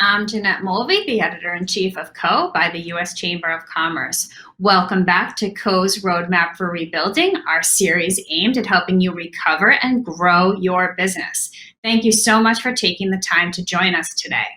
I'm Jeanette Mulvey, the Editor-in-Chief of CO by the U.S. Chamber of Commerce. Welcome back to CO's Roadmap for Rebuilding, our series aimed at helping you recover and grow your business. Thank you so much for taking the time to join us today.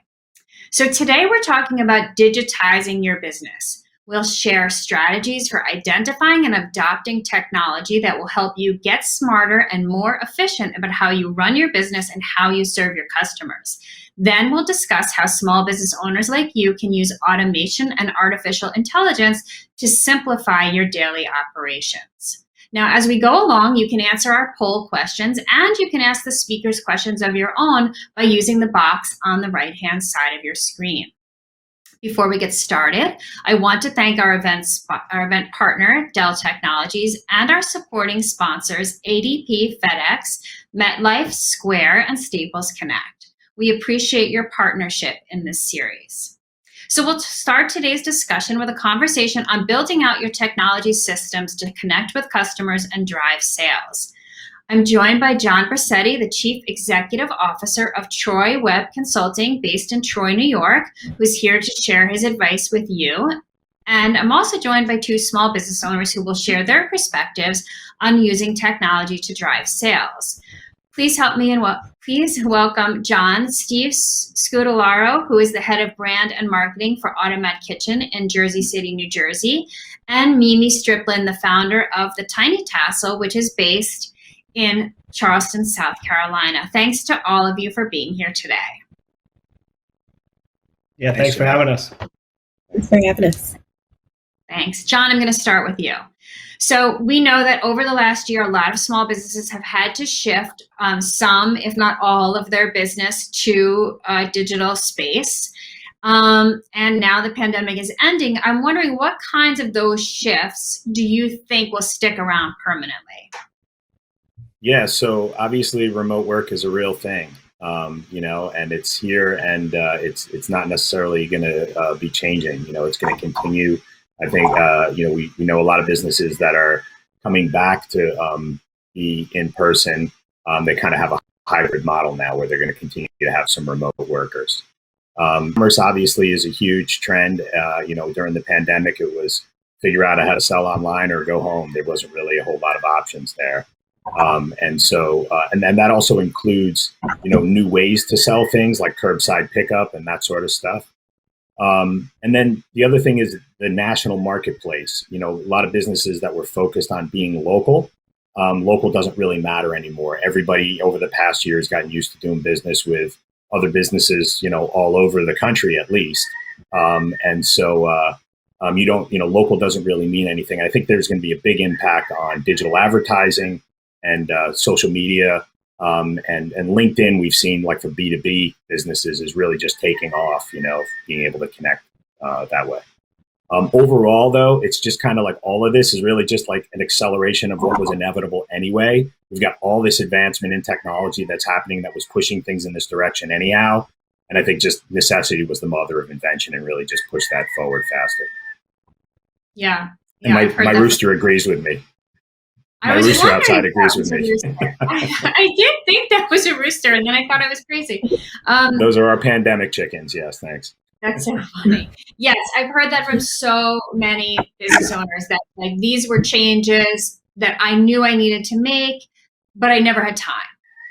So today we're talking about digitizing your business. We'll share strategies for identifying and adopting technology that will help you get smarter and more efficient about how you run your business and how you serve your customers. Then we'll discuss how small business owners like you can use automation and artificial intelligence to simplify your daily operations. Now, as we go along, you can answer our poll questions and you can ask the speakers questions of your own by using the box on the right-hand side of your screen. Before we get started, I want to thank our event partner, Dell Technologies, and our supporting sponsors, ADP, FedEx, MetLife, Square, and Staples Connect. We appreciate your partnership in this series. So we'll start today's discussion with a conversation on building out your technology systems to connect with customers and drive sales. I'm joined by John Briccetti, the Chief Executive Officer of Troy Web Consulting, based in Troy, New York, who's here to share his advice with you. And I'm also joined by two small business owners who will share their perspectives on using technology to drive sales. Please help me and please welcome Steve Scutellaro, who is the head of brand and marketing for Automat Kitchen in Jersey City, New Jersey, and Mimi Striplin, the founder of the Tiny Tassel, which is based in Charleston, South Carolina. Thanks to all of you for being here today. Yeah, thanks for having us. Thanks for having us. Thanks. John, I'm going to start with you. So we know that over the last year, a lot of small businesses have had to shift some, if not all, of their business to a digital space. And now the pandemic is ending. I'm wondering what kinds of those shifts do you think will stick around permanently? Yeah, so obviously remote work is a real thing, and it's here, and it's not necessarily going to be changing. It's going to continue. I think, we know a lot of businesses that are coming back to be in person. They kind of have a hybrid model now where they're going to continue to have some remote workers. Commerce obviously is a huge trend. During the pandemic, it was figure out how to sell online or go home. There wasn't really a whole lot of options there. And then that also includes, new ways to sell things like curbside pickup and that sort of stuff. And then the other thing is the national marketplace. A lot of businesses that were focused on being local. Local doesn't really matter anymore. Everybody over the past year has gotten used to doing business with other businesses, all over the country at least. Local doesn't really mean anything. I think there's going to be a big impact on digital advertising and social media, and LinkedIn. We've seen, like, for B2B businesses, is really just taking off, being able to connect that way. Overall, though, it's just kind of like all of this is really just like an acceleration of what was inevitable anyway. We've got all this advancement in technology that's happening that was pushing things in this direction anyhow. And I think just necessity was the mother of invention and really just pushed that forward faster. Yeah. And my rooster agrees with me. My rooster outside agrees with me. I did think that was a rooster, and then I thought I was crazy. Those are our pandemic chickens. Yes, thanks. That's so funny. Yes, I've heard that from so many business owners that these were changes that I knew I needed to make, but I never had time.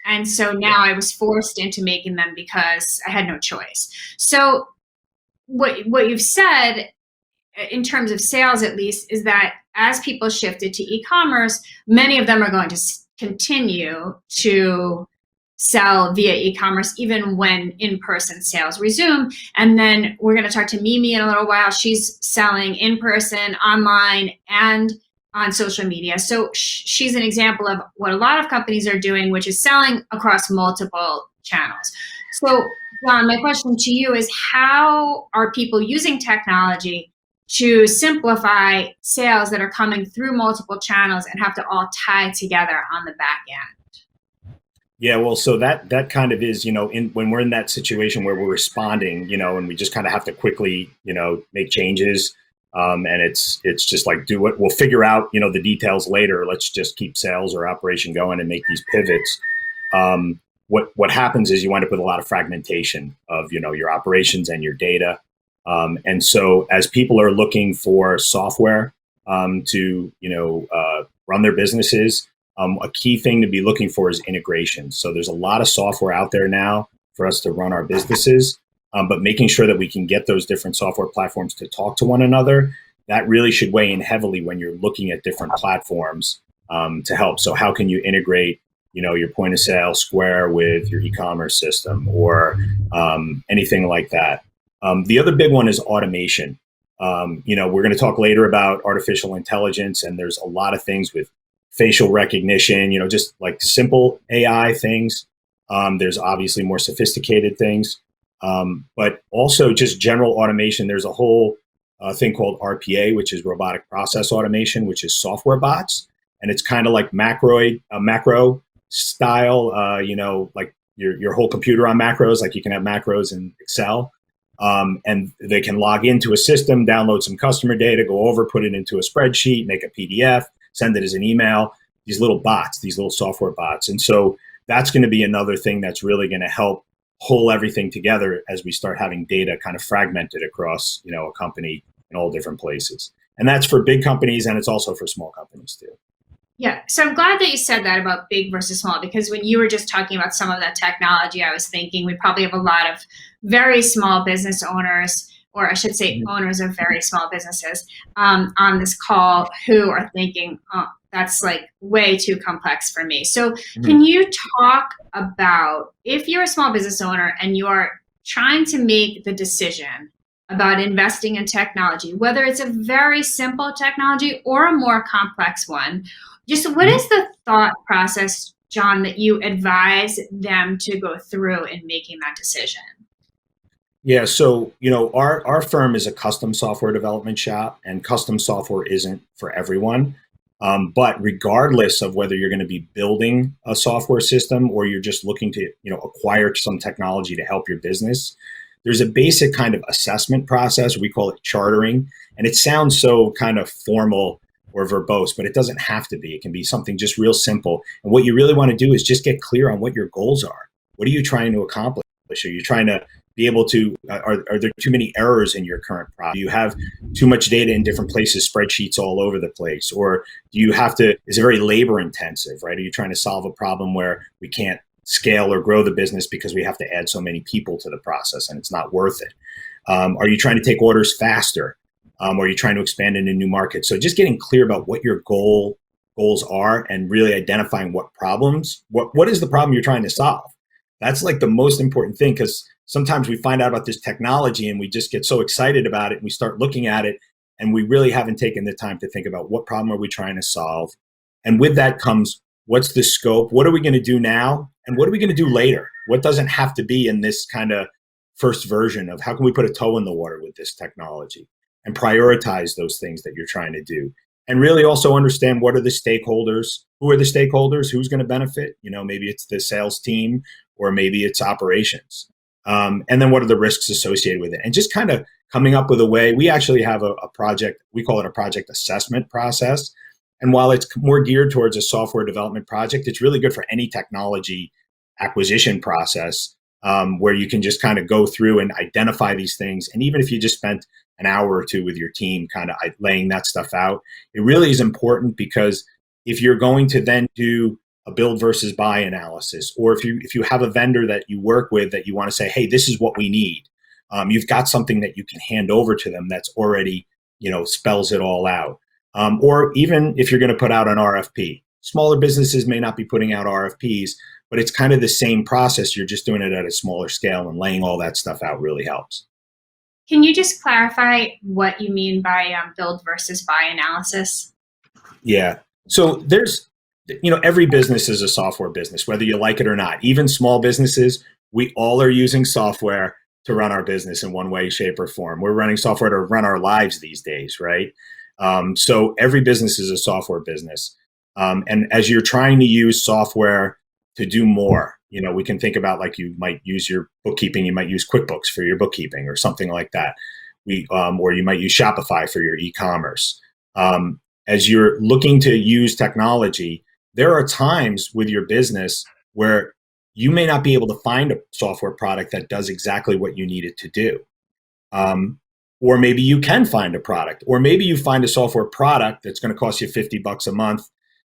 And so now I was forced into making them because I had no choice. So what you've said, in terms of sales at least, is that as people shifted to e-commerce, many of them are going to continue to sell via e-commerce even when in-person sales resume. And then we're going to talk to Mimi in a little while. She's selling in-person, online, and on social media. So she's an example of what a lot of companies are doing, which is selling across multiple channels. So John, my question to you is, how are people using technology to simplify sales that are coming through multiple channels and have to all tie together on the back end? Yeah, well, so that kind of is, when we're in that situation where we're responding, and we just kind of have to quickly, make changes. And it's just like, we'll figure out, the details later. Let's just keep sales or operation going and make these pivots. what happens is you wind up with a lot of fragmentation of, your operations and your data. And so as people are looking for software to, run their businesses, a key thing to be looking for is integration. So there's a lot of software out there now for us to run our businesses, but making sure that we can get those different software platforms to talk to one another, that really should weigh in heavily when you're looking at different platforms to help. So how can you integrate, your point of sale Square with your e-commerce system or anything like that? The other big one is automation. We're going to talk later about artificial intelligence, and there's a lot of things with facial recognition, just like simple AI things. There's obviously more sophisticated things, but also just general automation. There's a whole thing called RPA, which is robotic process automation, which is software bots. And it's kind of like macro style, like your whole computer on macros, like you can have macros in Excel. And they can log into a system, download some customer data, go over, put it into a spreadsheet, make a PDF, send it as an email, these little bots, these little software bots. And so that's going to be another thing that's really going to help pull everything together as we start having data kind of fragmented across, a company in all different places. And that's for big companies, and it's also for small companies too. Yeah, so I'm glad that you said that about big versus small, because when you were just talking about some of that technology, I was thinking we probably have a lot of very small business owners, or I should say owners of very small businesses on this call who are thinking, oh, that's like way too complex for me. So can you talk about if you're a small business owner and you are trying to make the decision about investing in technology, whether it's a very simple technology or a more complex one, just what is the thought process, John, that you advise them to go through in making that decision? Yeah, so our firm is a custom software development shop, and custom software isn't for everyone. But regardless of whether you're going to be building a software system or you're just looking to acquire some technology to help your business, there's a basic kind of assessment process. We call it chartering, and it sounds so kind of formal or verbose, but it doesn't have to be. It can be something just real simple. And what you really want to do is just get clear on what your goals are. What are you trying to accomplish? Are you trying to be able to, are there too many errors in your current product? Do you have too much data in different places, spreadsheets all over the place? Or do you have to, is it very labor intensive, right? Are you trying to solve a problem where we can't scale or grow the business because we have to add so many people to the process and it's not worth it? Are you trying to take orders faster? Or are you trying to expand into new markets? So just getting clear about what your goals are and really identifying what problems, what is the problem you're trying to solve? That's like the most important thing, because sometimes we find out about this technology and we just get so excited about it and we start looking at it and we really haven't taken the time to think about what problem are we trying to solve. And with that comes, what's the scope? What are we going to do now? And what are we going to do later? What doesn't have to be in this kind of first version of how can we put a toe in the water with this technology and prioritize those things that you're trying to do? And really also understand what are the stakeholders, who are the stakeholders, who's going to benefit? Maybe it's the sales team or maybe it's operations. And then what are the risks associated with it? And just kind of coming up with a way. We actually have a project, we call it a project assessment process. And while it's more geared towards a software development project, it's really good for any technology acquisition process where you can just kind of go through and identify these things. And even if you just spent an hour or two with your team kind of laying that stuff out, it really is important, because if you're going to then do a build versus buy analysis, or if you have a vendor that you work with that you want to say, hey, this is what we need, you've got something that you can hand over to them that's already, spells it all out. Or even if you're going to put out an RFP, smaller businesses may not be putting out RFPs, but it's kind of the same process. You're just doing it at a smaller scale, and laying all that stuff out really helps. Can you just clarify what you mean by build versus buy analysis? Yeah. So there's, every business is a software business, whether you like it or not. Even small businesses, we all are using software to run our business in one way, shape, or form. We're running software to run our lives these days, right? So every business is a software business. And as you're trying to use software to do more, we can think about, like, you might use your bookkeeping, you might use QuickBooks for your bookkeeping or something like that. Or you might use Shopify for your e-commerce. As you're looking to use technology, there are times with your business where you may not be able to find a software product that does exactly what you need it to do. Or maybe you can find a product, or maybe you find a software product that's going to cost you $50 a month,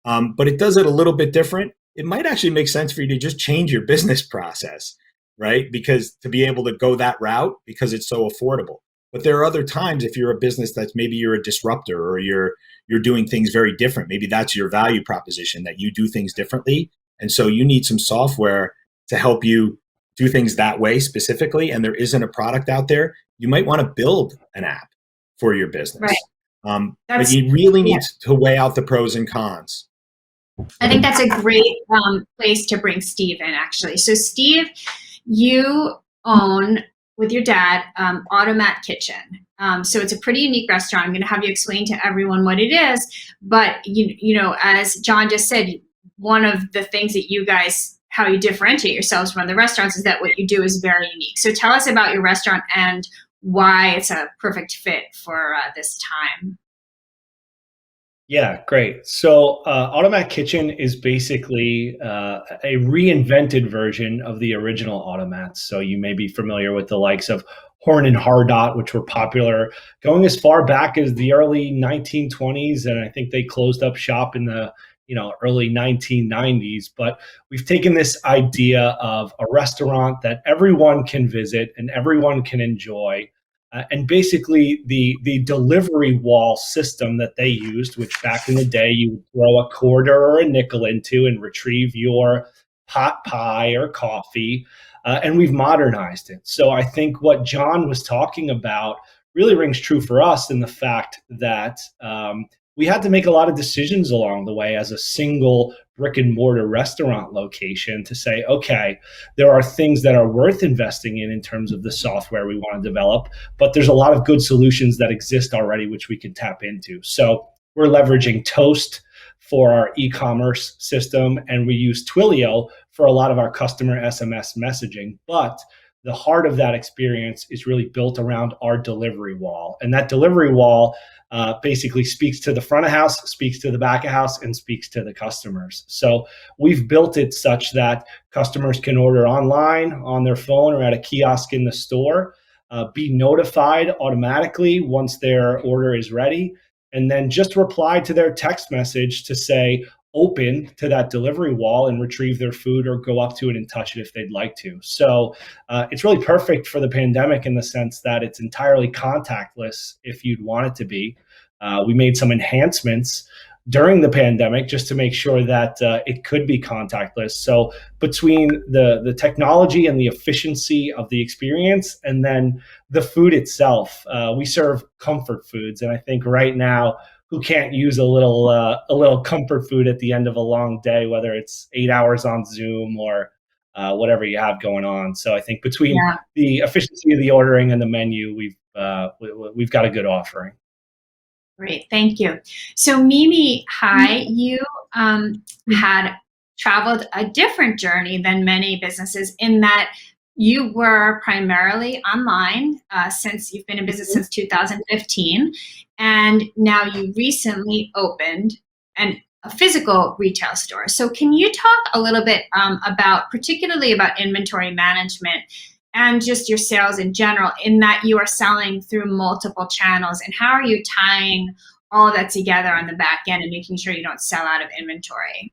but it does it a little bit different. It might actually make sense for you to just change your business process, right? Because to be able to go that route, because it's so affordable. But there are other times, if you're a business that's maybe you're a disruptor, or you're doing things very different. Maybe that's your value proposition, that you do things differently. And so you need some software to help you do things that way specifically. And there isn't a product out there. You might want to build an app for your business. Right. But you really need to weigh out the pros and cons. I think that's a great place to bring Steve in, actually. So Steve, you own, with your dad, Automat Kitchen. So it's a pretty unique restaurant. I'm going to have you explain to everyone what it is. But, you know, as John just said, one of the things that you guys, how you differentiate yourselves from the restaurants, is that what you do is very unique. So tell us about your restaurant and why it's a perfect fit for this time. Yeah, great. So Automat Kitchen is basically a reinvented version of the original Automats. So you may be familiar with the likes of Horn and Hardot, which were popular going as far back as the early 1920s. And I think they closed up shop in the early 1990s. But we've taken this idea of a restaurant that everyone can visit and everyone can enjoy. And basically the delivery wall system that they used, which back in the day you would throw a quarter or a nickel into and retrieve your pot pie or coffee, and we've modernized it. So I think what John was talking about really rings true for us in the fact that we had to make a lot of decisions along the way as a single brick and mortar restaurant location to say, okay, there are things that are worth investing in terms of the software we want to develop, but there's a lot of good solutions that exist already, which we can tap into. So we're leveraging Toast for our e-commerce system, and we use Twilio for a lot of our customer SMS messaging. But the heart of that experience is really built around our delivery wall. And that delivery wall basically speaks to the front of house, speaks to the back of house, and speaks to the customers. So we've built it such that customers can order online, on their phone, or at a kiosk in the store, be notified automatically once their order is ready, and then just reply to their text message to say, open to that delivery wall and retrieve their food, or go up to it and touch it if they'd like to. So it's really perfect for the pandemic in the sense that it's entirely contactless if you'd want it to be. We made some enhancements during the pandemic just to make sure that it could be contactless. So between the technology and the efficiency of the experience, and then the food itself, we serve comfort foods. And I think right now, who can't use a little comfort food at the end of a long day, whether it's 8 hours on Zoom or whatever you have going on. So I think between the efficiency of the ordering and the menu, we've got a good offering. Great, thank you. So Mimi, hi, you had traveled a different journey than many businesses in that you were primarily online since you've been in business since 2015, and now you recently opened a physical retail store. So can you talk a little bit particularly about inventory management and just your sales in general, in that you are selling through multiple channels, and how are you tying all of that together on the back end and making sure you don't sell out of inventory?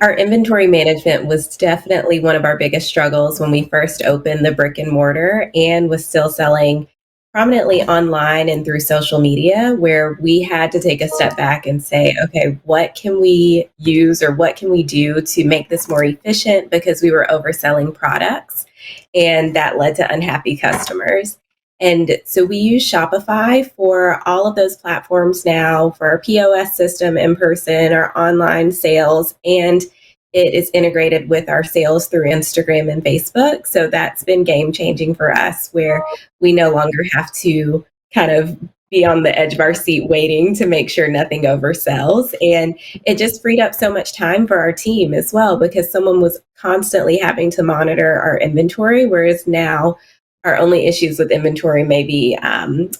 Our inventory management was definitely one of our biggest struggles when we first opened the brick and mortar, and was still selling prominently online and through social media, where we had to take a step back and say, okay, what can we use or what can we do to make this more efficient, because we were overselling products and that led to unhappy customers. And so we use Shopify for all of those platforms now, for our POS system, in person, our online sales, and it is integrated with our sales through Instagram and Facebook. So that's been game changing for us, where we no longer have to kind of be on the edge of our seat waiting to make sure nothing oversells. And it just freed up so much time for our team as well, because someone was constantly having to monitor our inventory, whereas now our only issues with inventory may be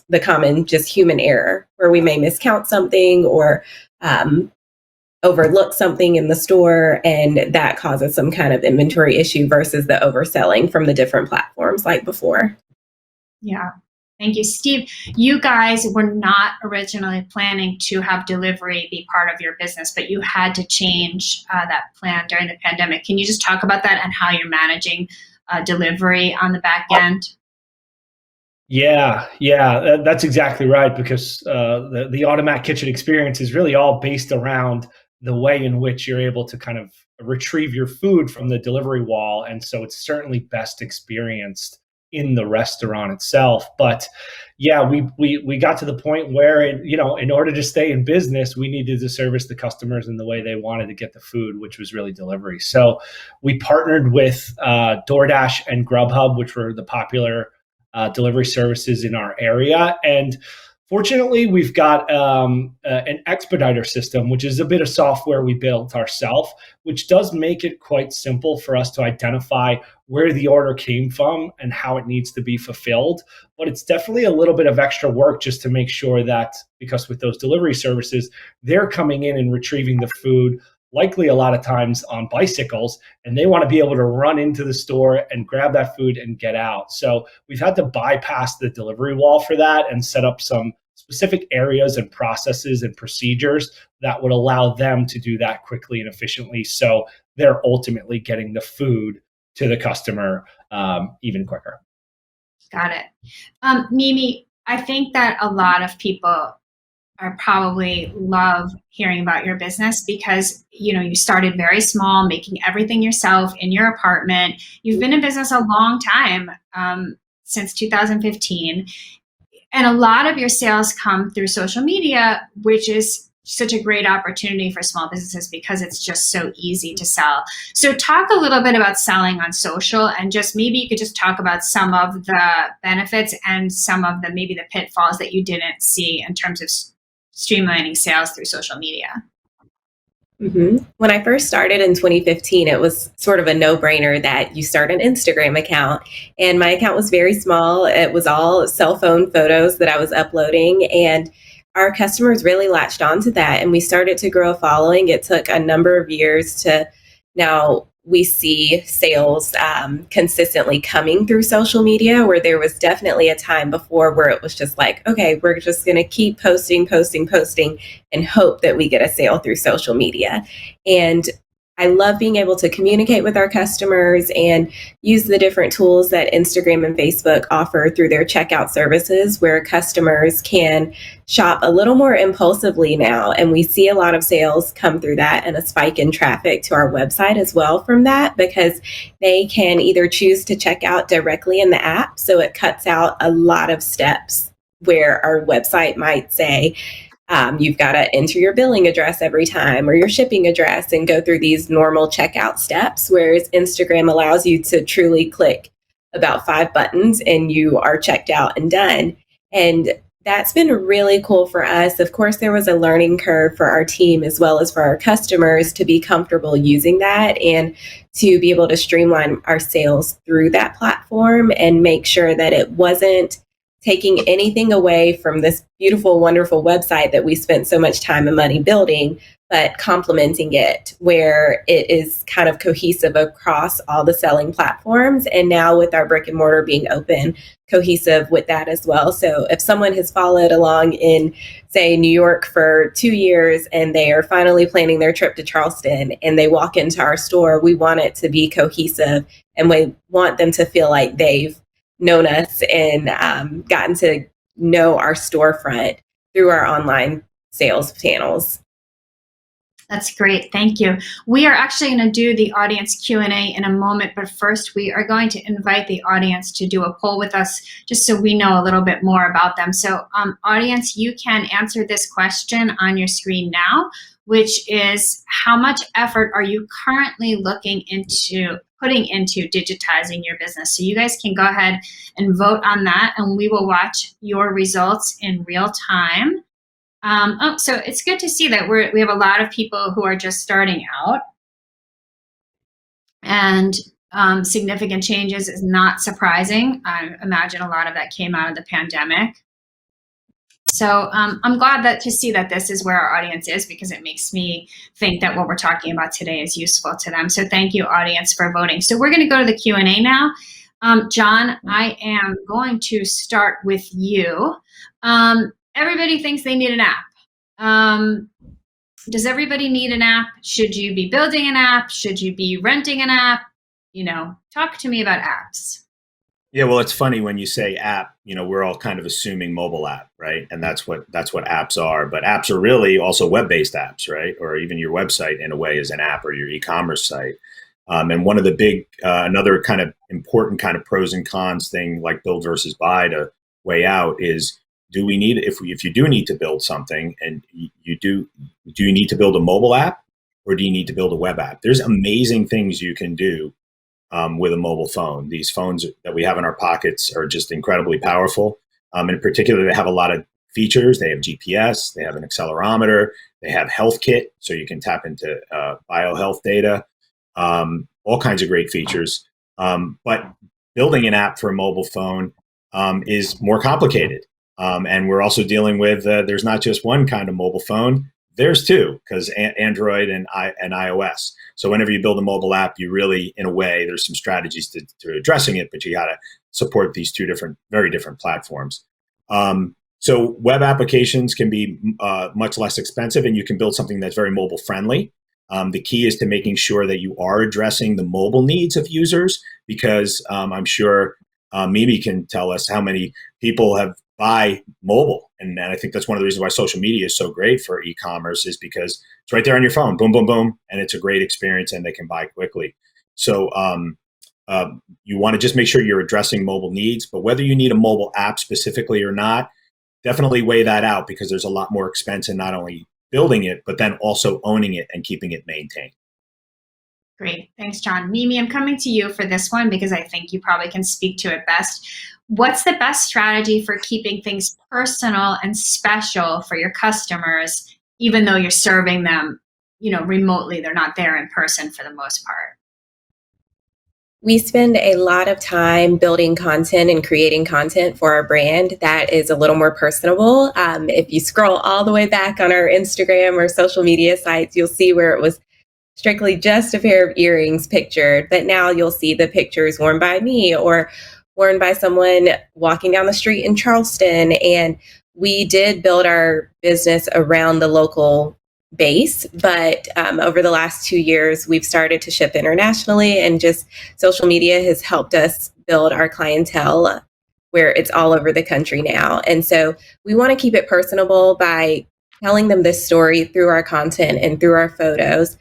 the common just human error, where we may miscount something, or overlook something in the store, and that causes some kind of inventory issue versus the overselling from the different platforms like before. Yeah. Thank you, Steve. You guys were not originally planning to have delivery be part of your business, but you had to change that plan during the pandemic. Can you just talk about that and how you're managing delivery on the back end? Yeah, that's exactly right, because the Automat kitchen experience is really all based around the way in which you're able to kind of retrieve your food from the delivery wall. And so it's certainly best experienced in the restaurant itself. But yeah, we got to the point where, in order to stay in business, we needed to service the customers in the way they wanted to get the food, which was really delivery. So we partnered with DoorDash and Grubhub, which were the popular delivery services in our area. And fortunately, we've got an expediter system, which is a bit of software we built ourselves, which does make it quite simple for us to identify where the order came from and how it needs to be fulfilled. But it's definitely a little bit of extra work just to make sure that, because with those delivery services, they're coming in and retrieving the food, likely a lot of times on bicycles, and they want to be able to run into the store and grab that food and get out. So we've had to bypass the delivery wall for that and set up some specific areas and processes and procedures that would allow them to do that quickly and efficiently. So they're ultimately getting the food to the customer even quicker. Got it. Mimi, I think that a lot of people are probably love hearing about your business because, you started very small, making everything yourself in your apartment. You've been in business a long time, since 2015. And a lot of your sales come through social media, which is such a great opportunity for small businesses because it's just so easy to sell. So talk a little bit about selling on social, and just maybe you could just talk about some of the benefits and some of maybe the pitfalls that you didn't see in terms of streamlining sales through social media. Mm-hmm. When I first started in 2015, it was sort of a no-brainer that you start an Instagram account. And my account was very small. It was all cell phone photos that I was uploading. And our customers really latched onto that. And we started to grow a following. It took a number of years to now we see sales consistently coming through social media, where there was definitely a time before where it was just like, okay, we're just going to keep posting and hope that we get a sale through social media. And I love being able to communicate with our customers and use the different tools that Instagram and Facebook offer through their checkout services, where customers can shop a little more impulsively now. And we see a lot of sales come through that, and a spike in traffic to our website as well from that, because they can either choose to check out directly in the app. So it cuts out a lot of steps where our website might say, you've got to enter your billing address every time or your shipping address and go through these normal checkout steps, whereas Instagram allows you to truly click about 5 buttons and you are checked out and done. And that's been really cool for us. Of course, there was a learning curve for our team as well as for our customers to be comfortable using that and to be able to streamline our sales through that platform and make sure that it wasn't taking anything away from this beautiful, wonderful website that we spent so much time and money building, but complementing it where it is kind of cohesive across all the selling platforms. And now with our brick and mortar being open, cohesive with that as well. So if someone has followed along in, say, New York for 2 years and they are finally planning their trip to Charleston and they walk into our store, we want it to be cohesive, and we want them to feel like they've known us and gotten to know our storefront through our online sales channels. That's great. Thank you. We are actually going to do the audience Q&A in a moment, but first we are going to invite the audience to do a poll with us just so we know a little bit more about them. So audience, you can answer this question on your screen now, which is, how much effort are you currently putting into digitizing your business? So you guys can go ahead and vote on that, and we will watch your results in real time. So it's good to see that we have a lot of people who are just starting out, and significant changes is not surprising. I imagine a lot of that came out of the pandemic. So I'm glad to see that this is where our audience is, because it makes me think that what we're talking about today is useful to them. So thank you, audience, for voting. So we're going to go to the Q&A now. John, I am going to start with you. Everybody thinks they need an app. Does everybody need an app? Should you be building an app? Should you be renting an app? Talk to me about apps. Yeah, well, it's funny when you say app, we're all kind of assuming mobile app, right? And that's what apps are. But apps are really also web-based apps, right? Or even your website in a way is an app, or your e-commerce site. And one of the big, another kind of important kind of pros and cons thing, like build versus buy to weigh out, is do we need, if you do need to build something, and do you need to build a mobile app, or do you need to build a web app? There's amazing things you can do with a mobile phone. These phones that we have in our pockets are just incredibly powerful. In particular, they have a lot of features. They have GPS, they have an accelerometer, they have Health Kit, so you can tap into biohealth data, all kinds of great features. But building an app for a mobile phone is more complicated. And we're also dealing with, there's not just one kind of mobile phone, there's two, because Android and iOS. So whenever you build a mobile app, you really, in a way, there's some strategies to addressing it, but you got to support these two very different platforms. So web applications can be much less expensive, and you can build something that's very mobile friendly. The key is to making sure that you are addressing the mobile needs of users, because I'm sure Mimi can tell us how many people buy mobile. And I think that's one of the reasons why social media is so great for e-commerce, is because it's right there on your phone, boom, boom, boom, and it's a great experience, and they can buy quickly. So you want to just make sure you're addressing mobile needs, but whether you need a mobile app specifically or not, definitely weigh that out, because there's a lot more expense in not only building it, but then also owning it and keeping it maintained. Great. Thanks, John. Mimi, I'm coming to you for this one, because I think you probably can speak to it best. What's the best strategy for keeping things personal and special for your customers, even though you're serving them, remotely? They're not there in person for the most part. We spend a lot of time building content and creating content for our brand that is a little more personable. If you scroll all the way back on our Instagram or social media sites, you'll see where it was strictly just a pair of earrings pictured, but now you'll see the pictures worn by me or worn by someone walking down the street in Charleston. And we did build our business around the local base, but over the last 2 years, we've started to ship internationally, and just social media has helped us build our clientele where it's all over the country now. And so we want to keep it personable by telling them this story through our content and through our photos,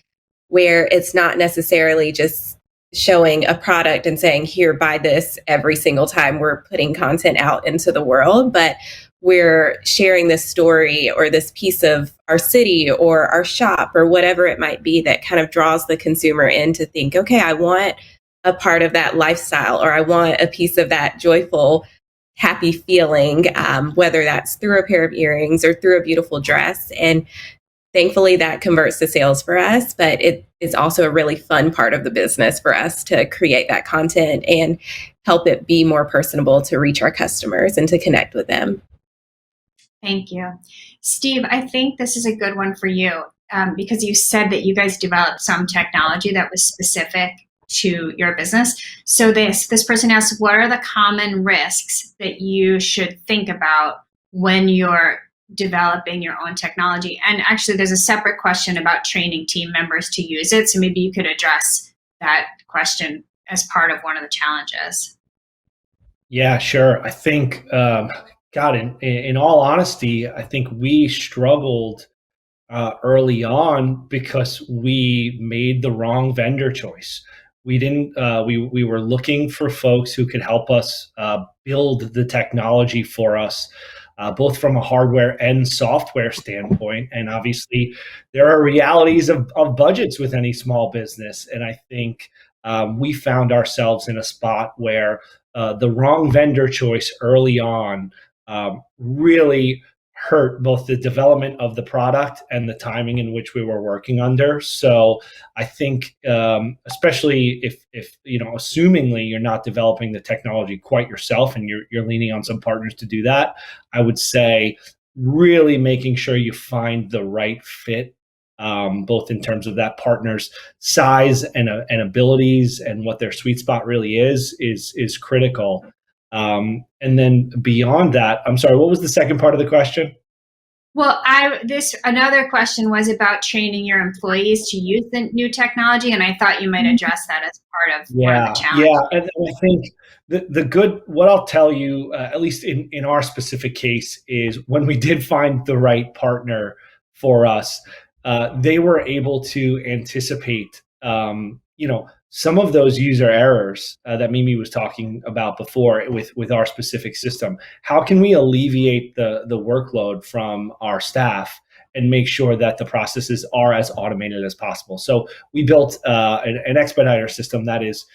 where it's not necessarily just showing a product and saying, here, buy this every single time we're putting content out into the world, but we're sharing this story or this piece of our city or our shop or whatever it might be that kind of draws the consumer in to think, okay, I want a part of that lifestyle, or I want a piece of that joyful, happy feeling, whether that's through a pair of earrings or through a beautiful dress. And thankfully, that converts to sales for us, but it is also a really fun part of the business for us to create that content and help it be more personable to reach our customers and to connect with them. Thank you. Steve, I think this is a good one for you, because you said that you guys developed some technology that was specific to your business. So this person asks, what are the common risks that you should think about when you're developing your own technology? And actually, there's a separate question about training team members to use it. So maybe you could address that question as part of one of the challenges. Yeah, sure. I think, God, in all honesty, I think we struggled early on because we made the wrong vendor choice. We didn't. We were looking for folks who could help us build the technology for us, both from a hardware and software standpoint. And obviously, there are realities of budgets with any small business. And I think we found ourselves in a spot where the wrong vendor choice early on really hurt both the development of the product and the timing in which we were working under. So I think, especially if assumingly you're not developing the technology quite yourself and you're leaning on some partners to do that, I would say really making sure you find the right fit, both in terms of that partner's size and abilities and what their sweet spot really is critical. And then beyond that, I'm sorry, what was the second part of the question? Well, another question was about training your employees to use the new technology, and I thought you might address that as part of the challenge. Yeah, and I think what I'll tell you, at least in our specific case, is when we did find the right partner for us, they were able to anticipate, some of those user errors that Mimi was talking about before with our specific system. How can we alleviate the workload from our staff and make sure that the processes are as automated as possible? So we built an expediter system that is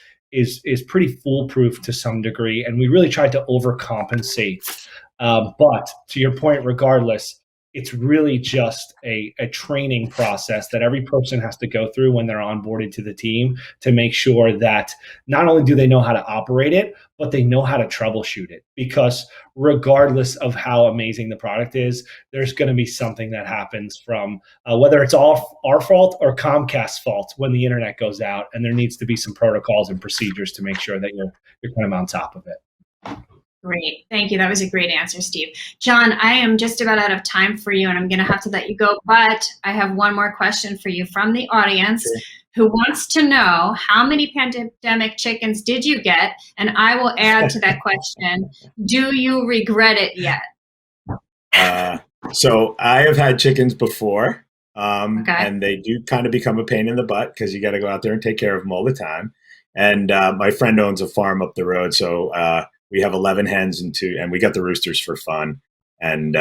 pretty foolproof to some degree, and we really tried to overcompensate. But to your point, regardless, it's really just a training process that every person has to go through when they're onboarded to the team to make sure that not only do they know how to operate it, but they know how to troubleshoot it. Because regardless of how amazing the product is, there's going to be something that happens from whether it's all our fault or Comcast's fault when the internet goes out, and there needs to be some protocols and procedures to make sure that you're kind of on top of it. Great. Thank you. That was a great answer, Steve. John, I am just about out of time for you, and I'm going to have to let you go, but I have one more question for you from the audience who wants to know how many pandemic chickens did you get? And I will add to that question, do you regret it yet? So I have had chickens before, and they do kind of become a pain in the butt because you got to go out there and take care of them all the time. And my friend owns a farm up the road, so we have 11 hens and we got the roosters for fun, and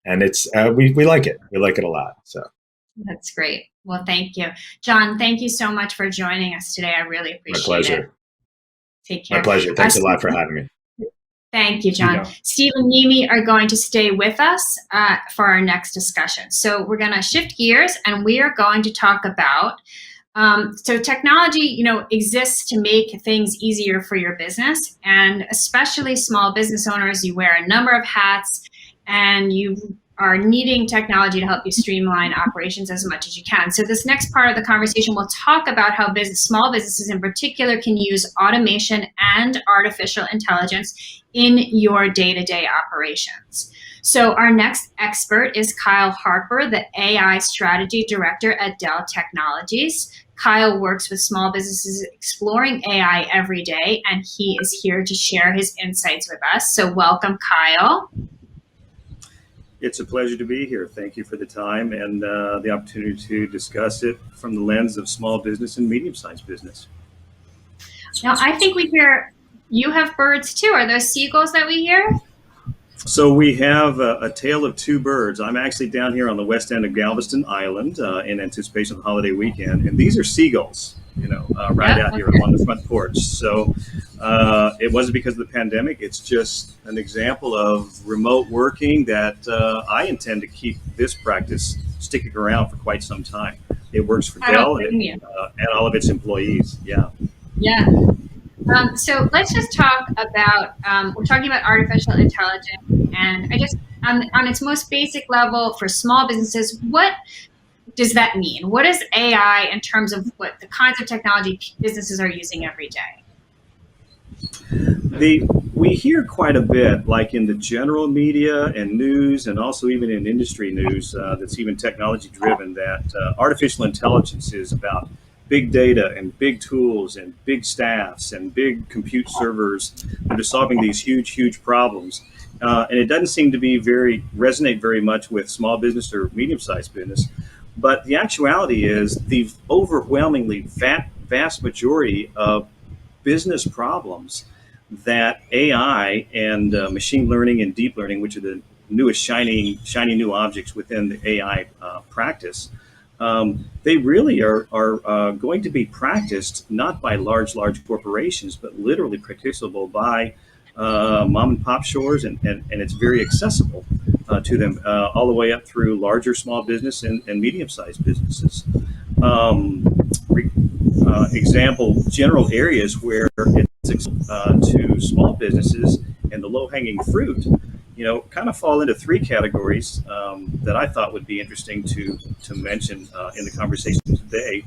it's we like it. We like it a lot. So that's great. Well, thank you, John. Thank you so much for joining us today. I really appreciate it. My pleasure. Take care. My pleasure. Thanks a lot for having me. Thank you, John. Steve and Mimi are going to stay with us for our next discussion. So we're going to shift gears, and we are going to talk about. So technology, exists to make things easier for your business, and especially small business owners. You wear a number of hats, and you are needing technology to help you streamline operations as much as you can. So this next part of the conversation, we'll talk about how small businesses in particular can use automation and artificial intelligence in your day-to-day operations. So our next expert is Kyle Harper, the AI Strategy Director at Dell Technologies. Kyle works with small businesses exploring AI every day, and he is here to share his insights with us. So welcome, Kyle. It's a pleasure to be here. Thank you for the time and the opportunity to discuss it from the lens of small business and medium-sized business. Now, I think we hear you have birds too. Are those seagulls that we hear? So we have a tale of two birds. I'm actually down here on the west end of Galveston Island in anticipation of the holiday weekend, and these are seagulls, right out here on the front porch. So it wasn't because of the pandemic. It's just an example of remote working that I intend to keep this practice sticking around for quite some time. It works for Dell and all of its employees. Yeah. Yeah. So let's just talk about, we're talking about artificial intelligence, and I just, on its most basic level for small businesses, what does that mean? What is AI in terms of what the kinds of technology businesses are using every day? We hear quite a bit, like in the general media and news, and also even in industry news that's even technology driven, that artificial intelligence is about big data and big tools and big staffs and big compute servers that are solving these huge problems. And it doesn't seem to be resonate very much with small business or medium-sized business. But the actuality is the overwhelmingly vast majority of business problems that AI and machine learning and deep learning, which are the newest shiny new objects within the AI practice, they really are going to be practiced not by large corporations, but literally practicable by mom and pop stores, and it's very accessible to them all the way up through larger small business and medium-sized businesses. Example, general areas where it's to small businesses, and the low-hanging fruit kind of fall into three categories that I thought would be interesting to mention in the conversation today.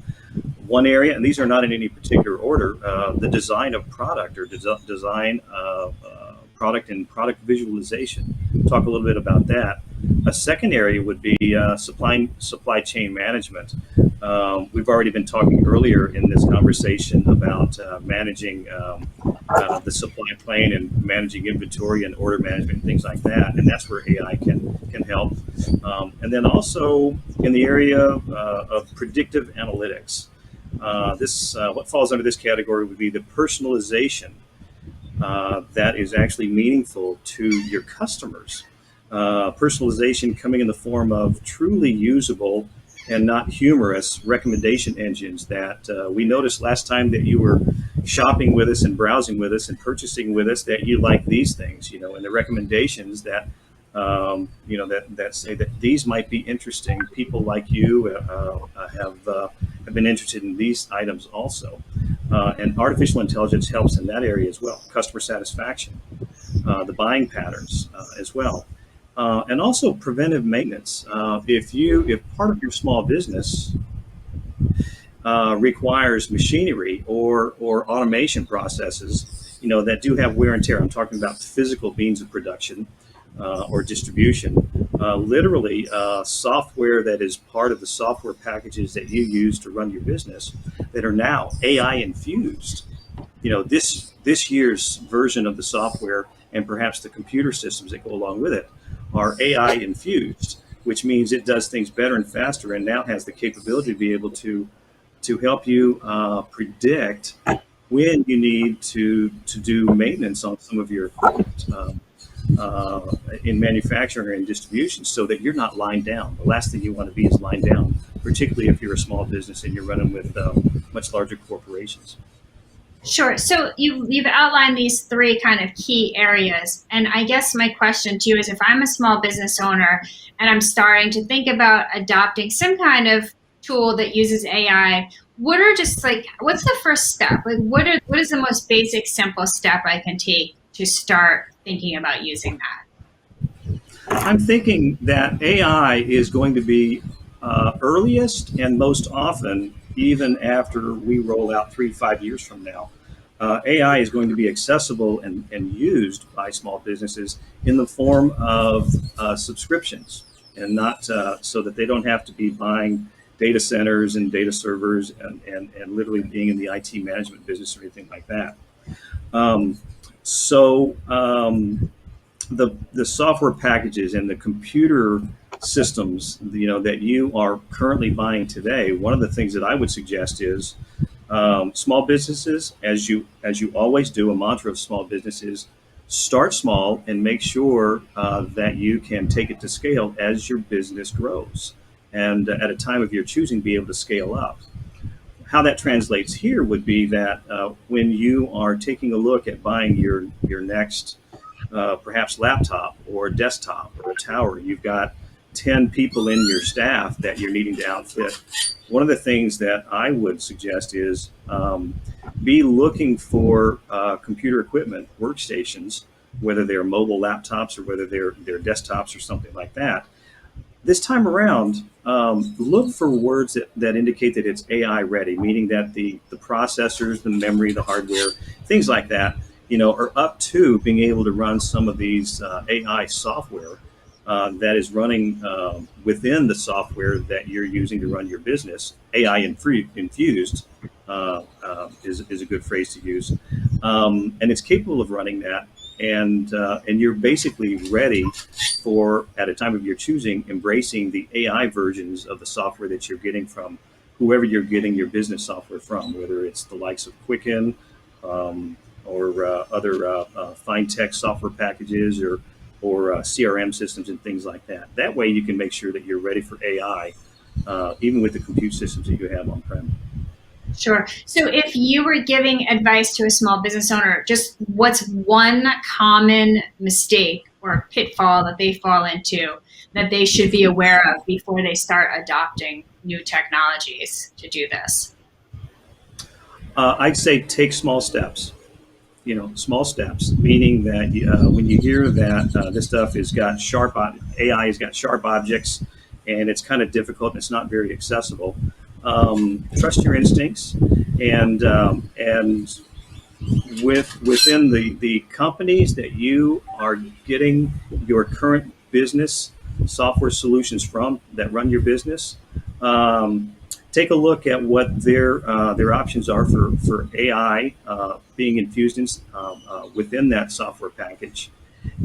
One area, and these are not in any particular order, the design of product or design of product and product visualization. Talk a little bit about that. A second area would be supply chain management. We've already been talking earlier in this conversation about managing the supply chain and managing inventory and order management and things like that, and that's where AI can help. And then also in the area of predictive analytics. What falls under this category would be the personalization that is actually meaningful to your customers. Personalization coming in the form of truly usable and not humorous recommendation engines that we noticed last time that you were shopping with us and browsing with us and purchasing with us that you like these things, and the recommendations that that say that these might be interesting. People like you have been interested in these items also. And artificial intelligence helps in that area as well. Customer satisfaction, the buying patterns as well. And also preventive maintenance. If part of your small business requires machinery or automation processes, that do have wear and tear. I'm talking about physical means of production or distribution. Literally, software that is part of the software packages that you use to run your business that are now AI infused. This year's version of the software and perhaps the computer systems that go along with it are AI infused, which means it does things better and faster, and now has the capability to be able to help you predict when you need to do maintenance on some of your equipment in manufacturing and distribution, so that you're not lying down. The last thing you want to be is lying down, particularly if you're a small business and you're running with much larger corporations. Sure. So you've outlined these three kind of key areas. And I guess my question to you is, if I'm a small business owner and I'm starting to think about adopting some kind of tool that uses AI, what's the first step? What is the most basic, simple step I can take to start thinking about using that? I'm thinking that AI is going to be earliest and most often, even after we roll out 3 to 5 years from now. AI is going to be accessible and used by small businesses in the form of subscriptions, and not so that they don't have to be buying data centers and data servers and literally being in the IT management business or anything like that. The software packages and the computer systems, that you are currently buying today, one of the things that I would suggest is small businesses, as you always do, a mantra of small businesses, start small and make sure that you can take it to scale as your business grows, and at a time of your choosing, be able to scale up. How that translates here would be that when you are taking a look at buying your next perhaps laptop or desktop or a tower, you've got 10 people in your staff that you're needing to outfit. One of the things that I would suggest is be looking for computer equipment, workstations, whether they're mobile laptops or whether they're desktops or something like that. This time around, look for words that indicate that it's AI ready, meaning that the processors, the memory, the hardware, things like that, are up to being able to run some of these AI software that is running within the software that you're using to run your business. AI infused is a good phrase to use, and it's capable of running that. And you're basically ready for, at a time of your choosing, embracing the AI versions of the software that you're getting from whoever you're getting your business software from, whether it's the likes of Quicken or other fine tech software packages or CRM systems and things like that. That way you can make sure that you're ready for AI, even with the compute systems that you have on-prem. Sure. So if you were giving advice to a small business owner, just what's one common mistake or pitfall that they fall into that they should be aware of before they start adopting new technologies to do this? I'd say take small steps. small steps, meaning that when you hear that this stuff has got AI has got sharp objects, and it's kind of difficult and it's not very accessible, trust your instincts, and within the companies that you are getting your current business software solutions from that run your business, take a look at what their options are for AI being infused within that software package,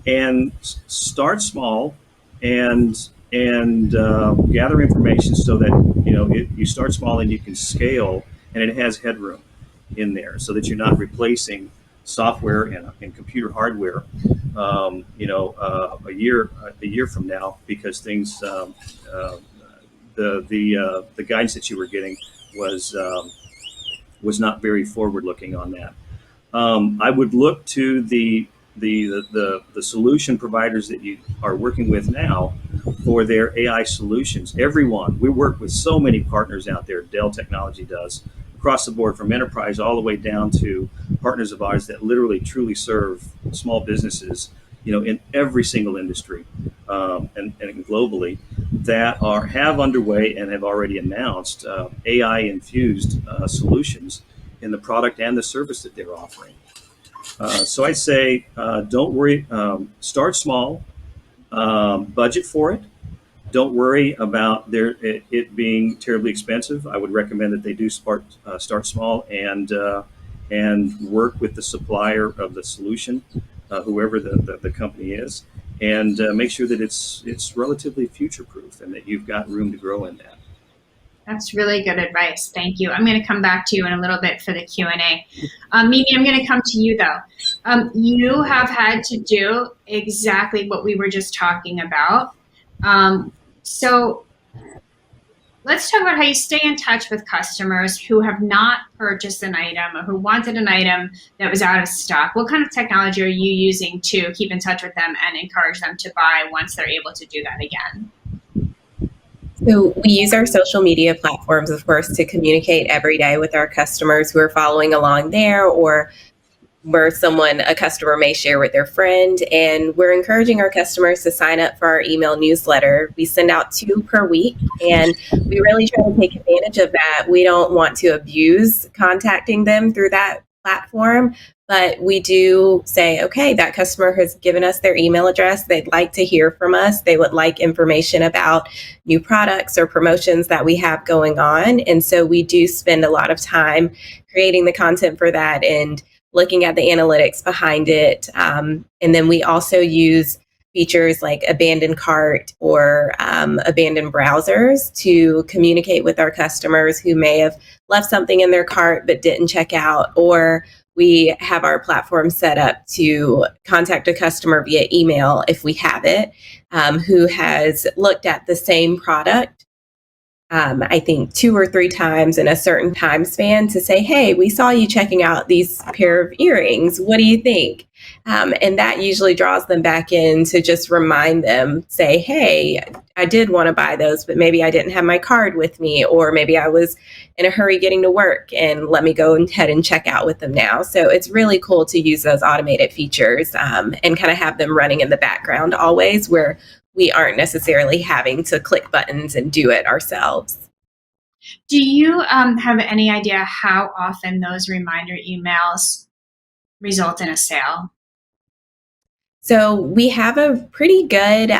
and start small and gather information so that you start small and you can scale, and it has headroom in there so that you're not replacing software and computer hardware a year from now, because things the guidance that you were getting was not very forward looking on that. I would look to the solution providers that you are working with now for their AI solutions. Everyone, we work with so many partners out there. Dell Technology does, across the board, from enterprise all the way down to partners of ours that literally truly serve small businesses, in every single industry, and globally, that have underway and have already announced AI infused solutions in the product and the service that they're offering. So I'd say, don't worry, start small, budget for it. Don't worry about it being terribly expensive. I would recommend that they do start small and work with the supplier of the solution, whoever the company is, and make sure that it's relatively future proof and that you've got room to grow in that. That's really good advice. Thank you. I'm going to come back to you in a little bit for the Q&A. Mimi, I'm going to come to you, though. You have had to do exactly what we were just talking about. So let's talk about how you stay in touch with customers who have not purchased an item or who wanted an item that was out of stock. What kind of technology are you using to keep in touch with them and encourage them to buy once they're able to do that again? So we use our social media platforms, of course, to communicate every day with our customers who are following along there, or where a customer may share with their friend. And we're encouraging our customers to sign up for our email newsletter. We send out 2 per week, and we really try to take advantage of that. We don't want to abuse contacting them through that platform, but we do say, okay, that customer has given us their email address. They'd like to hear from us. They would like information about new products or promotions that we have going on. And so we do spend a lot of time creating the content for that and looking at the analytics behind it. And then we also use features like abandoned cart or abandoned browsers to communicate with our customers who may have left something in their cart but didn't check out, or we have our platform set up to contact a customer via email, if we have it, who has looked at the same product, I think 2 or 3 times in a certain time span, to say, hey, we saw you checking out these pair of earrings. What do you think? And that usually draws them back in to just remind them, say, hey, I did want to buy those, but maybe I didn't have my card with me, or maybe I was in a hurry getting to work, and let me go ahead and check out with them now. So it's really cool to use those automated features and kind of have them running in the background always, where we aren't necessarily having to click buttons and do it ourselves. Do you have any idea how often those reminder emails result in a sale? So we have a pretty good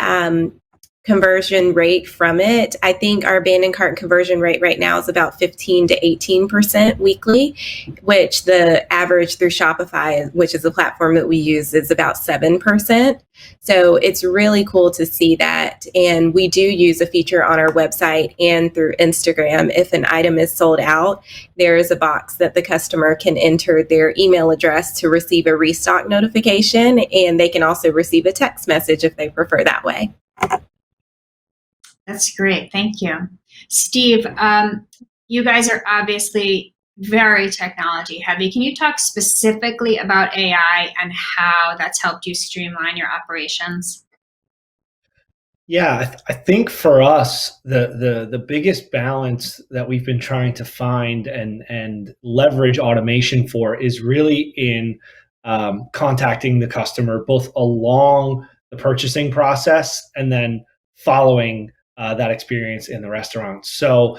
conversion rate from it. I think our abandoned cart conversion rate right now is about 15 to 18% weekly, which the average through Shopify, which is the platform that we use, is about 7%. So it's really cool to see that. And we do use a feature on our website and through Instagram. If an item is sold out, there is a box that the customer can enter their email address to receive a restock notification, and they can also receive a text message if they prefer that way. That's great. Thank you. Steve, you guys are obviously very technology heavy. Can you talk specifically about AI and how that's helped you streamline your operations? Yeah, I think for us, the biggest balance that we've been trying to find and leverage automation for is really in contacting the customer both along the purchasing process and then following that experience in the restaurant. So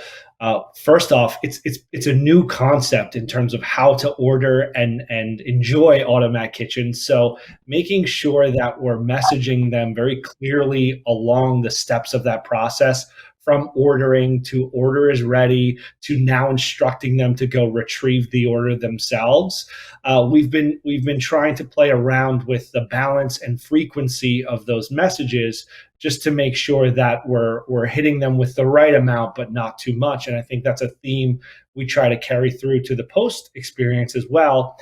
first off, it's a new concept in terms of how to order and enjoy Automat Kitchen. So making sure that we're messaging them very clearly along the steps of that process, from ordering to order is ready to now instructing them to go retrieve the order themselves. We've been trying to play around with the balance and frequency of those messages just to make sure that we're hitting them with the right amount, but not too much. And I think that's a theme we try to carry through to the post experience as well,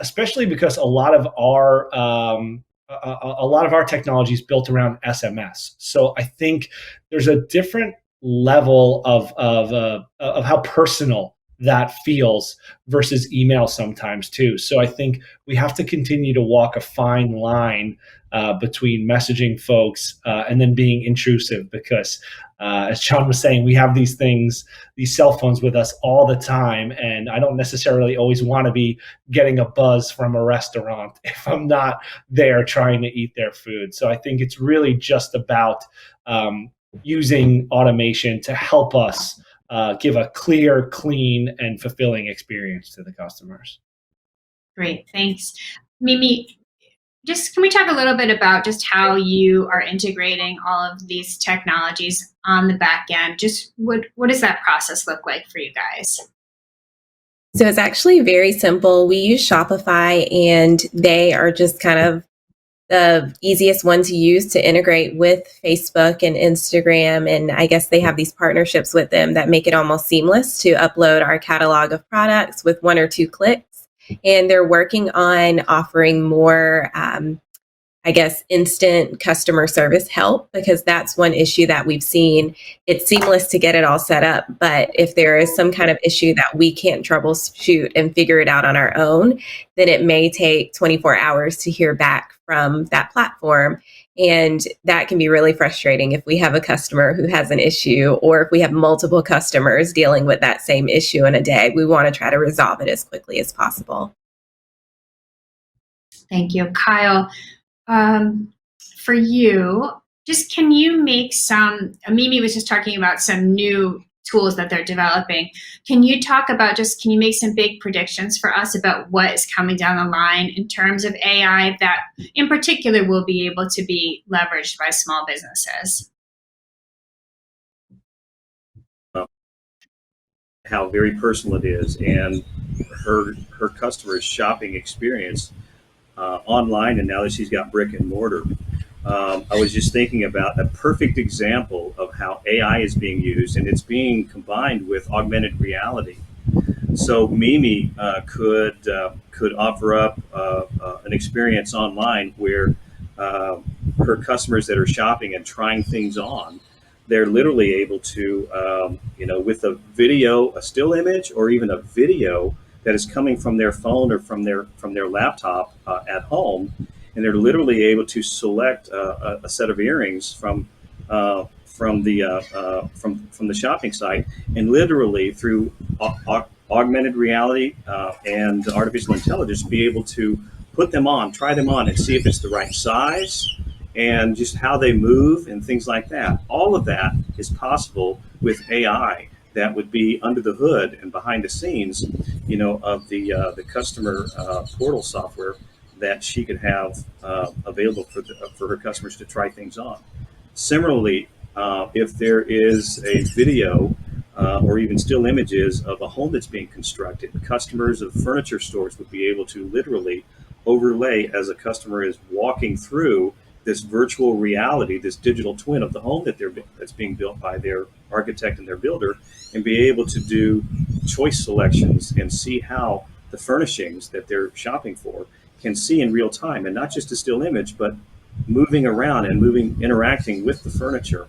especially because a lot of our technology is built around SMS. So I think there's a different level of how personal that feels versus email sometimes too. So I think we have to continue to walk a fine line between messaging folks and then being intrusive, because as John was saying, we have these cell phones with us all the time, and I don't necessarily always want to be getting a buzz from a restaurant if I'm not there trying to eat their food. So I think it's really just about using automation to help us give a clear, clean, and fulfilling experience to the customers. Great, thanks. Mimi, just can we talk a little bit about just how you are integrating all of these technologies on the back end? Just what does that process look like for you guys? So it's actually very simple. We use Shopify, and they are just kind of the easiest one to use to integrate with Facebook and Instagram. And I guess they have these partnerships with them that make it almost seamless to upload our catalog of products with 1 or 2 clicks. And they're working on offering more, instant customer service help, because that's one issue that we've seen. It's seamless to get it all set up, but if there is some kind of issue that we can't troubleshoot and figure it out on our own, then it may take 24 hours to hear back from that platform. And that can be really frustrating if we have a customer who has an issue, or if we have multiple customers dealing with that same issue in a day. We want to try to resolve it as quickly as possible. Thank you. Kyle, for you, just can you make Mimi was just talking about some new tools that they're developing. Can you talk about can you make some big predictions for us about what is coming down the line in terms of AI that in particular will be able to be leveraged by small businesses? How very personal it is, and her customer's shopping experience online, and now that she's got brick and mortar. I was just thinking about a perfect example of how AI is being used, and it's being combined with augmented reality. So Mimi could offer up an experience online where her customers that are shopping and trying things on, they're literally able to, with a video, a still image, or even a video that is coming from their phone or from their laptop at home, and they're literally able to select a set of earrings from the shopping site, and literally through augmented reality and artificial intelligence, be able to put them on, try them on, and see if it's the right size, and just how they move and things like that. All of that is possible with AI that would be under the hood and behind the scenes, of the customer portal software that she could have available for her customers to try things on. Similarly, if there is a video or even still images of a home that's being constructed, customers of furniture stores would be able to literally overlay, as a customer is walking through this virtual reality, this digital twin of the home that's being built by their architect and their builder, and be able to do choice selections and see how the furnishings that they're shopping for can see in real time, and not just a still image, but moving around and interacting with the furniture.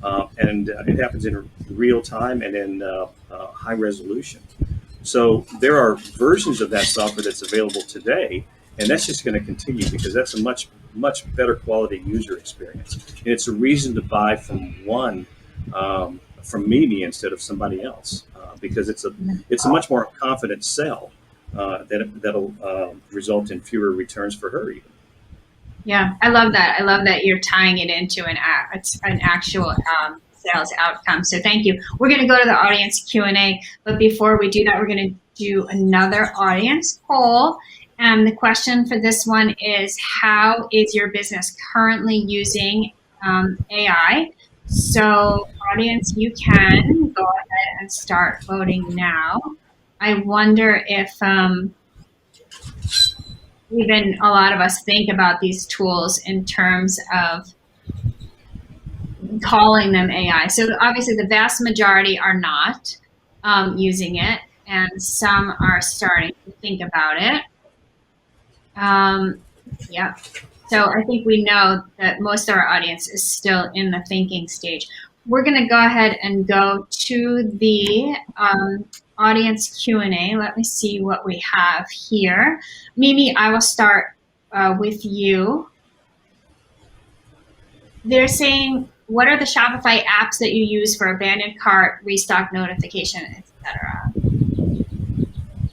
And it happens in real time and in high resolution. So there are versions of that software that's available today, and that's just going to continue because that's a much better quality user experience. And it's a reason to buy from Mimi instead of somebody else, because it's a much more confident sell that'll result in fewer returns for her even. Yeah, I love that. I love that you're tying it into an actual sales outcome. So thank you. We're going to go to the audience Q&A, but before we do that, we're going to do another audience poll. And the question for this one is, how is your business currently using AI? So audience, you can go ahead and start voting now. I wonder if even a lot of us think about these tools in terms of calling them AI. So obviously the vast majority are not using it, and some are starting to think about it. Yeah. So I think we know that most of our audience is still in the thinking stage. We're going to go ahead and go to the audience Q&A. Let me see what we have here. Mimi, I will start with you. They're saying, what are the Shopify apps that you use for abandoned cart, restock notification, etc.?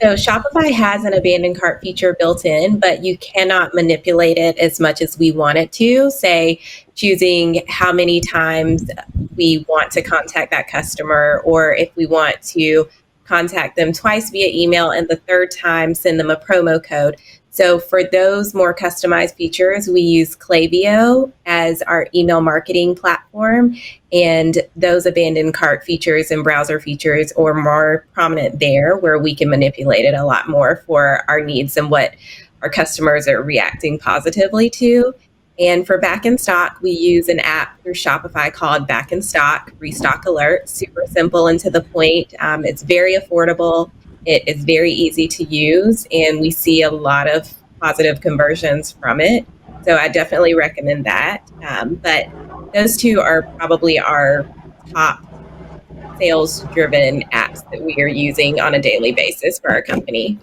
So Shopify has an abandoned cart feature built in, but you cannot manipulate it as much as we want it to, say choosing how many times we want to contact that customer, or if we want to contact them twice via email and the third time send them a promo code. So for those more customized features, we use Klaviyo as our email marketing platform, and those abandoned cart features and browser features are more prominent there, where we can manipulate it a lot more for our needs and what our customers are reacting positively to. And for back in stock, we use an app through Shopify called Back in Stock Restock Alert. Super simple and to the point. It's very affordable. It is very easy to use, and we see a lot of positive conversions from it. So I definitely recommend that. But those two are probably our top sales-driven apps that we are using on a daily basis for our company.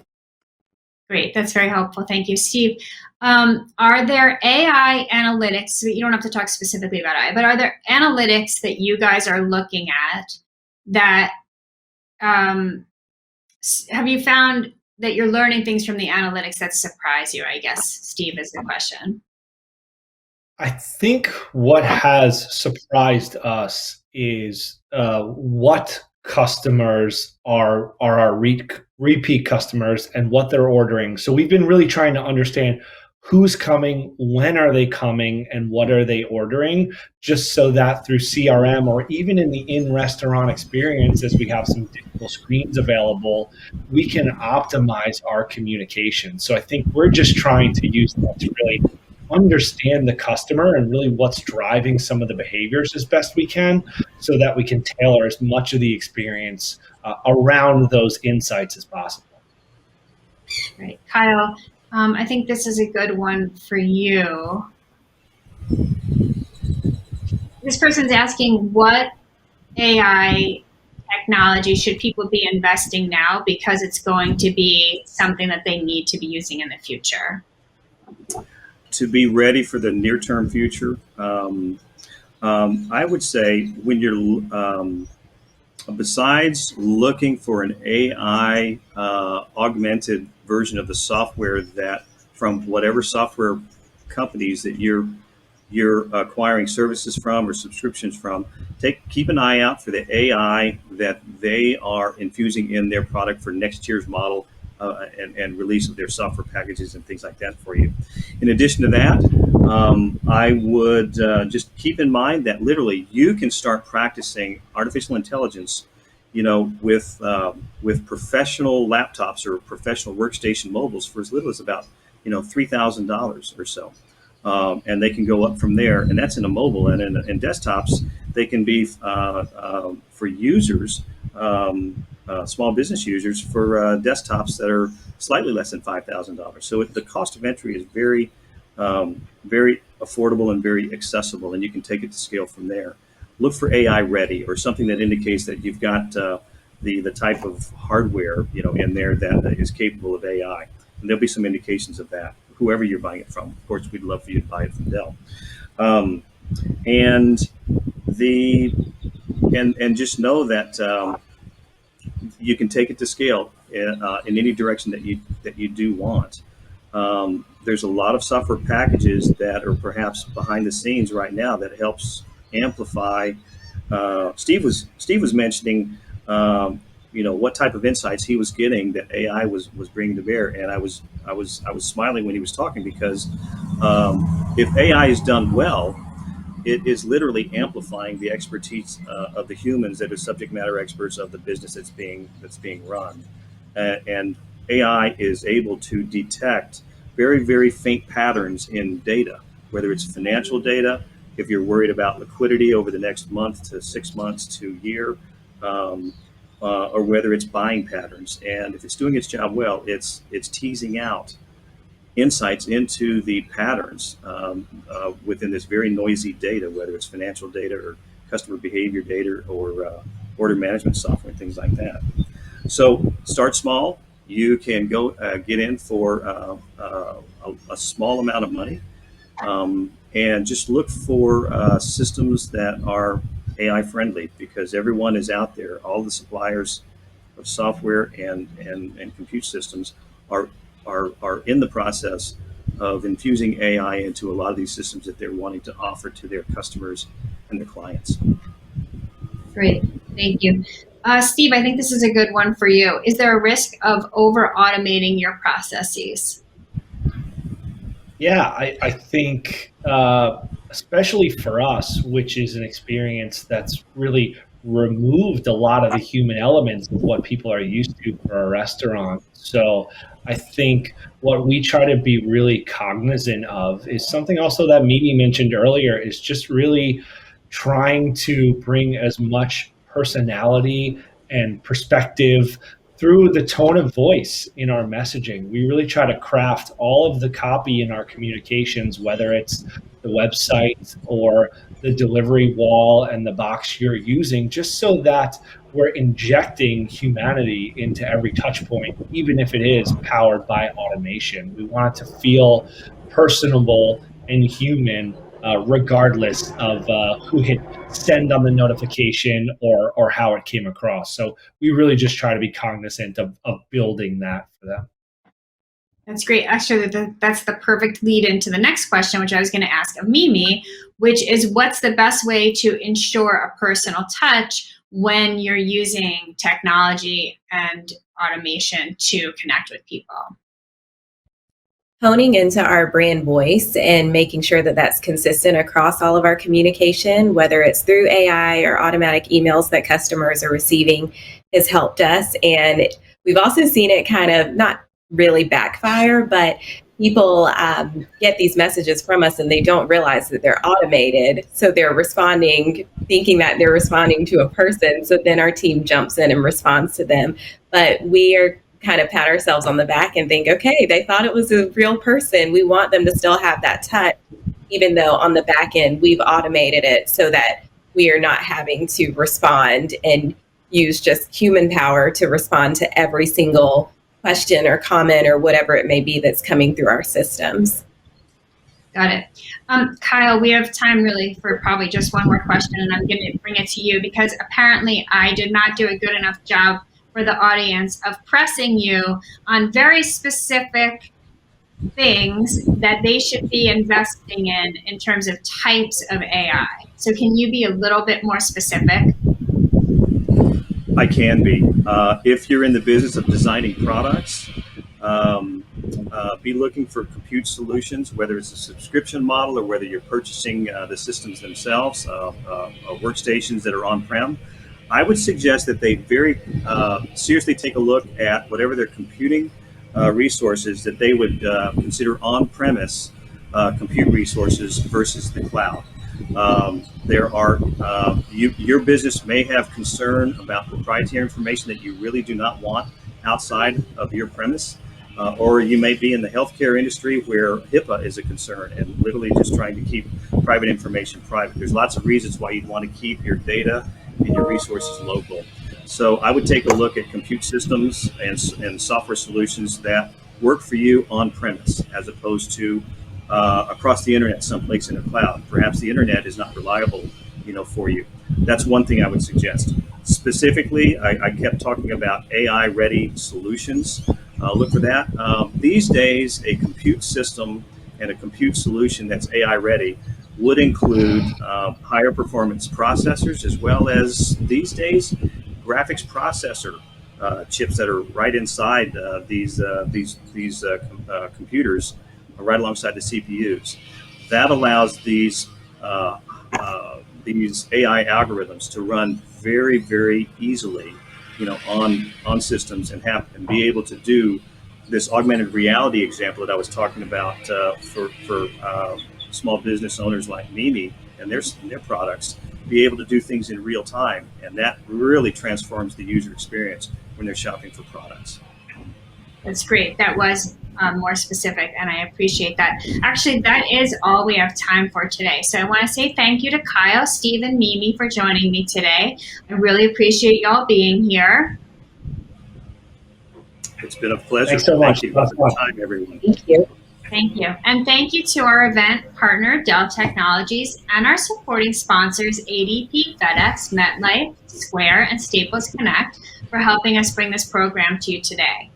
Great, that's very helpful. Thank you, Steve. Are there AI analytics, you don't have to talk specifically about AI, but are there analytics that you guys are looking at that have you found that you're learning things from the analytics that surprise you, I guess, Steve, is the question. I think what has surprised us is what customers are our repeat customers and what they're ordering. So we've been really trying to understand who's coming, when are they coming, and what are they ordering, just so that through CRM or even in the in-restaurant experience, as we have some digital screens available, we can optimize our communication. So I think we're just trying to use that to really understand the customer and really what's driving some of the behaviors as best we can, so that we can tailor as much of the experience around those insights as possible. Great. Kyle, I think this is a good one for you. This person's asking, what AI technology should people be investing now, because it's going to be something that they need to be using in the future? To be ready for the near-term future, I would say when you're, besides looking for an AI augmented version of the software that from whatever software companies that you're acquiring services from or subscriptions from, keep an eye out for the AI that they are infusing in their product for next year's model and release of their software packages and things like that for you. In addition to that, I would just keep in mind that literally you can start practicing artificial intelligence, with professional laptops or professional workstation mobiles for as little as about $3,000 or so. And they can go up from there, and that's in a mobile. And in desktops, they can be for users, small business users, for desktops that are slightly less than $5,000. So the cost of entry is very, very affordable and very accessible, and you can take it to scale from there. Look for AI ready, or something that indicates that you've got the type of hardware in there that is capable of AI. And there'll be some indications of that, whoever you're buying it from. Of course, we'd love for you to buy it from Dell. And just know that you can take it to scale. in any direction that you do want. There's a lot of software packages that are perhaps behind the scenes right now that helps amplify. Steve was mentioning, what type of insights he was getting that AI was bringing to bear, and I was smiling when he was talking, because if AI is done well, it is literally amplifying the expertise of the humans that are subject matter experts of the business that's being run, and AI is able to detect very, very faint patterns in data, whether it's financial data, if you're worried about liquidity over the next month to 6 months to year, or whether it's buying patterns. And if it's doing its job well, it's teasing out insights into the patterns within this very noisy data, whether it's financial data or customer behavior data or order management software and things like that. So start small. You can go get in for a small amount of money, and just look for systems that are AI friendly, because everyone is out there. All the suppliers of software and compute systems are in the process of infusing AI into a lot of these systems that they're wanting to offer to their customers and their clients. Great, thank you. Steve, I think this is a good one for you. Is there a risk of over automating your processes? Yeah, I think, especially for us, which is an experience that's really removed a lot of the human elements of what people are used to for a restaurant. So I think what we try to be really cognizant of is something also that Mimi mentioned earlier, is just really trying to bring as much personality and perspective through the tone of voice in our messaging. We really try to craft all of the copy in our communications, whether it's the website or the delivery wall and the box you're using, just so that we're injecting humanity into every touch point, even if it is powered by automation. We want it to feel personable and human, regardless of who hit send on the notification or how it came across. So we really just try to be cognizant of building that for them. That's great. Actually, that's the perfect lead into the next question, which I was going to ask of Mimi, which is, what's the best way to ensure a personal touch when you're using technology and automation to connect with people? Honing into our brand voice and making sure that that's consistent across all of our communication, whether it's through AI or automatic emails that customers are receiving, has helped us. And we've also seen it kind of not really backfire, but people get these messages from us and they don't realize that they're automated. So they're responding, thinking that they're responding to a person. So then our team jumps in and responds to them. But we are kind of pat ourselves on the back and think, okay, they thought it was a real person. We want them to still have that touch, even though on the back end we've automated it so that we are not having to respond and use just human power to respond to every single question or comment or whatever it may be that's coming through our systems. Got it. Kyle, we have time really for probably just one more question, and I'm going to bring it to you because apparently I did not do a good enough job for the audience of pressing you on very specific things that they should be investing in terms of types of AI. So can you be a little bit more specific? I can be. If you're in the business of designing products, be looking for compute solutions, whether it's a subscription model or whether you're purchasing the systems themselves, workstations that are on-prem. I would suggest that they very seriously take a look at whatever their computing resources that they would consider on-premise compute resources versus the cloud. There are your business may have concern about proprietary information that you really do not want outside of your premise, or you may be in the healthcare industry where HIPAA is a concern and literally just trying to keep private information private. There's lots of reasons why you'd want to keep your data and your resources local. So I would take a look at compute systems and software solutions that work for you on premise as opposed to across the internet someplace in a cloud. Perhaps the internet is not reliable, for you. That's one thing I would suggest. Specifically, I kept talking about AI-ready solutions. Look for that. These days, a compute system and a compute solution that's AI-ready would include higher performance processors, as well as these days graphics processor chips that are right inside these computers, right alongside the CPUs. That allows these AI algorithms to run very, very easily, on systems and be able to do this augmented reality example that I was talking about for small business owners like Mimi and their products, be able to do things in real time, and that really transforms the user experience when they're shopping for products. That's great. That was more specific, and I appreciate that. Actually, that is all we have time for today. So I want to say thank you to Kyle, Steve, and Mimi for joining me today. I really appreciate y'all being here. It's been a pleasure. Thanks so much. Thank you for the time, everyone. Thank you. Thank you. And thank you to our event partner, Dell Technologies, and our supporting sponsors, ADP, FedEx, MetLife, Square, and Staples Connect, for helping us bring this program to you today.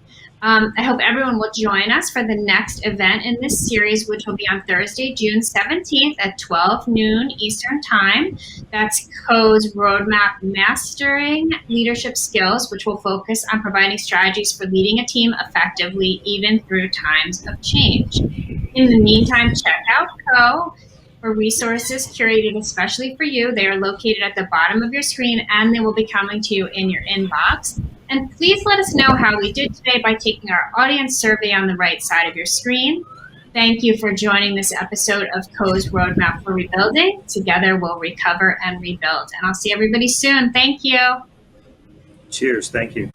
I hope everyone will join us for the next event in this series, which will be on Thursday, June 17th at 12 noon Eastern Time. That's CO's Roadmap Mastering Leadership Skills, which will focus on providing strategies for leading a team effectively, even through times of change. In the meantime, check out CO for resources curated especially for you. They are located at the bottom of your screen, and they will be coming to you in your inbox. And please let us know how we did today by taking our audience survey on the right side of your screen. Thank you for joining this episode of CO's Roadmap for Rebuilding. Together we'll recover and rebuild. And I'll see everybody soon. Thank you. Cheers. Thank you.